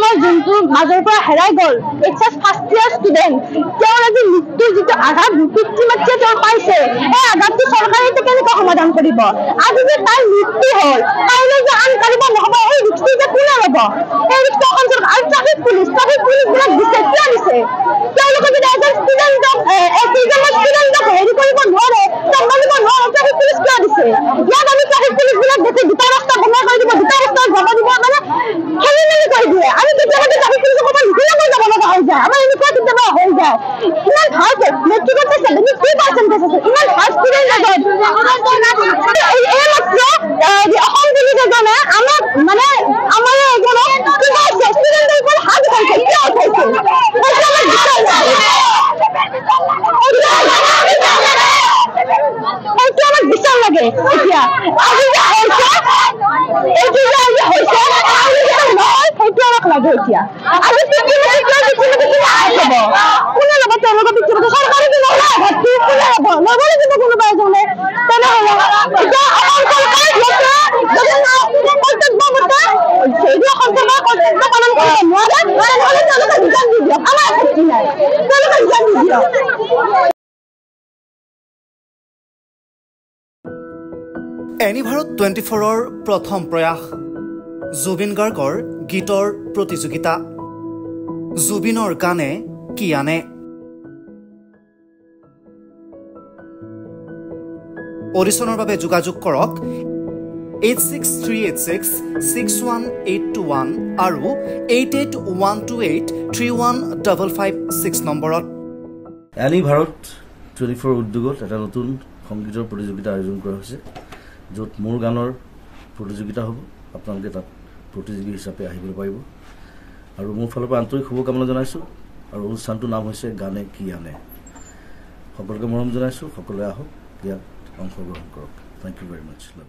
তেওঁলোকৰ যোনটো মাজৰ পৰা হেৰাই গ'ল এইচএছ ফাৰ্ষ্ট ইয়াৰ ষ্টুডেণ্ট তেওঁৰ আজি মৃত্যুৰ যিটো আঘাত পিতৃ মাতৃয়ে তেওঁৰ পাইছে এই আঘাতটো চৰকাৰে কেনেকৈ সমাধান কৰিব আজি যে তাইৰ মৃত্যু হ'ল কাইলৈ যে আন কাৰোবাৰ নহ'ব এই ৰিক্সটো যে কোনে ল'ব এই ৰিক্সটো অসম চৰকাৰ আৰু ট্ৰাফিক পুলিচবিলাক দিছে কিয় দিছে তেওঁলোকে যদি এজন ষ্টুডেণ্টক কেইজনমান ষ্টুডেণ্টক হেৰি কৰিব নোৱাৰে চম্ভালিব নোৱাৰে ট্ৰাফিক পুলিচ কিয় দিছে ইয়াত আমি ট্ৰাফিক পুলিচবিলাক দেখি দুটা ৰাস্তা বন্ধ কৰি দিব দুটা ৰাস্তা যাব দিব মানে খেলি মেলি কৰি দিয়ে আমি কেতিয়াবা ট্ৰাফিক পুলিচৰ কথা নুশুনাকৈ যাব লগা হৈ যায় আমাৰ এনেকুৱা কেতিয়াবা হৈ যায় ইমান ভাল মেট্ৰিকত 73% আছে ইমান ভাল ষ্টুডেণ্ট এজন এই মাত্ৰ অসম পুলিচ এজনে আমাক মানে আমাৰ এজনক কিবা ষ্টুডেণ্টৰ ওপৰত হাত উঠাইছে কিয় উঠাইছে এইটো আমাক বিচাৰ লাগে এতিয়া আজি যে হৈছে এইটো যে আজি হৈছে সেইটো আমাক লাগে এতিয়া আজি কোনে ল'ব তেওঁলোকৰ পিতৃমাতৃ চৰকাৰে দিব আঘাতটো কোনে ল'ব লাগিব কোনোবা এজনে তেনেহ'লে এতিয়া আমাৰ চৰকাৰে কৰ্তব্যমতে যদি অসম চৰকাৰে কৰ্তব্য পালন কৰিব নোৱাৰে তেনেহ'লে তেওঁলোকে ৰিজাইন দি দিয়ক আমাৰ আপত্তি নাই তেওঁলোকে ৰিজাইন দি দিয়ক এনি ভাৰত 24ৰ প্ৰথম প্ৰয়াস জুবিন গাৰ্গৰ গীতৰ প্ৰতিযোগিতা জুবিনৰ গানে কি আনে অডিশ্যনৰ বাবে যোগাযোগ কৰক 8638661821 আৰু 8812831556 নম্বৰত এনি ভাৰত 24 উদ্যোগত এটা নতুন সংগীতৰ প্ৰতিযোগিতা আয়োজন কৰা হৈছে য'ত মোৰ গানৰ প্ৰতিযোগিতা হ'ব আপোনালোকে তাত প্ৰতিযোগী হিচাপে আহিবলৈ পাৰিব আৰু মোৰ ফালৰ পৰা আন্তৰিক শুভকামনা জনাইছোঁ আৰু অনুষ্ঠানটোৰ নাম হৈছে গানে কি আনে সকলোকে মৰম জনাইছোঁ সকলোৱে আহক ইয়াত অংশগ্ৰহণ কৰক thank you very much love U